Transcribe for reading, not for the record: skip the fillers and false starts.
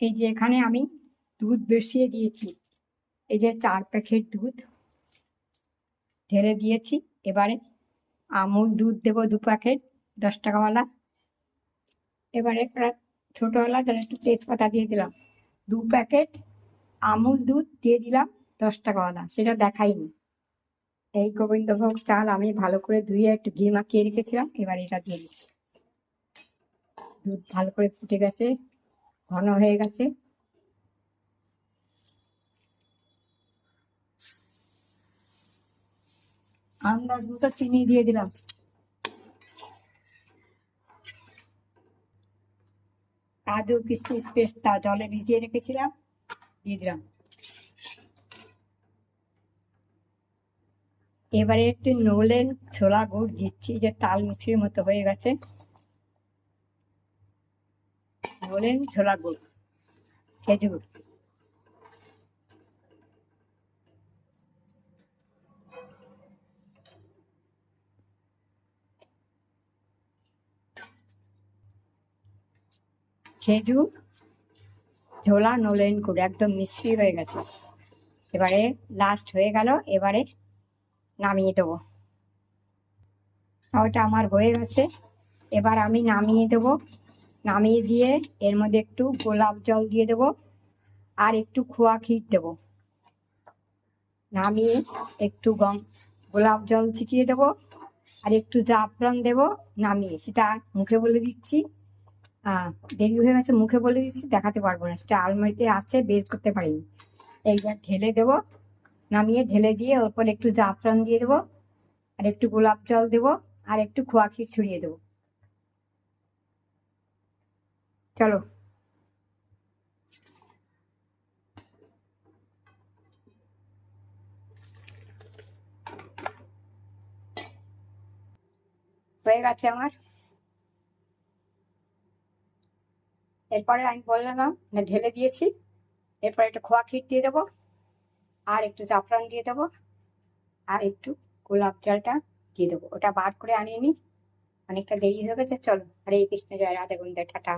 এই যে এখানে আমি দুধ বসিয়ে দিয়েছি, এই যে 4 প্যাকেট দুধ ঢেলে দিয়েছি। এবারে আমুল দুধ দেবো 2 প্যাকেট, 10 টাকাওয়ালা। এবারে একটা ছোটোওয়ালা তাহলে একটু তেজপাতা দিয়ে দিলাম। 2 প্যাকেট আমুল দুধ দিয়ে দিলাম 10 টাকাওয়ালা, সেটা দেখাইনি। এই গোবিন্দভোগ চাল আমি ভালো করে ধুয়ে একটু ঘি মাখিয়ে রেখেছিলাম, এবার এটা দিয়ে দিচ্ছি। দুধ ভালো করে ফুটে গেছে, ঘন হয়ে গেছে। আন্দাজ মতো চিনি দিয়ে দিলাম। কাজু কিশমিশ পেস্তা জলে ভিজিয়ে রেখেছিলাম, দিয়ে দিলাম। এবারে একটু নলেন ছোলা গুড় দিচ্ছি, যে তাল মিছরির মতো হয়ে গেছে। নলেন ছোলা গুড়, খেজুর। খেজুর, ছোলা, নলেন গুড় একদম মিশ্রি হয়ে গেছে। এবারে লাস্ট হয়ে গেল, এবারে নামিয়ে দেবো। ওটা আমার হয়ে গেছে, এবার আমি নামিয়ে দেবো। নামিয়ে দিয়ে এর মধ্যে একটু গোলাপ জল দিয়ে দেবো, আর একটু খোয়া ক্ষীর দেবো। নামিয়ে একটু গোলাপ জল ছিটিয়ে দেবো, আর একটু জাফরান দেবো। নামিয়ে সেটা মুখে বলে দিচ্ছি, দেরি হয়ে গেছে, মুখে বলে দিচ্ছি, দেখাতে পারবো না, সেটা আলমারিতে আছে, বের করতে পারিনি। এইবার ঢেলে দেবো, নামিয়ে ঢেলে দিয়ে ওর পর একটু জাফরান দিয়ে দেবো, আর একটু গোলাপ জল দেবো, আর একটু খোয়া ক্ষীর ছড়িয়ে দেবো। চলো, হয়ে গেছে আমার। এরপরে আমি বললাম না, ঢেলে দিয়েছি। এরপরে একটু খোয়া ক্ষীর দিয়ে দেবো, আর একটু জাফরান দিয়ে দেবো, আর একটু গোলাপ জলটা দিয়ে দেবো। ওটা বার করে আনিয়ে নি, অনেকটা দেরি হয়ে গেছে। চলো, হরে কৃষ্ণ, জয় রাধা গোবিন্দ, টাটা।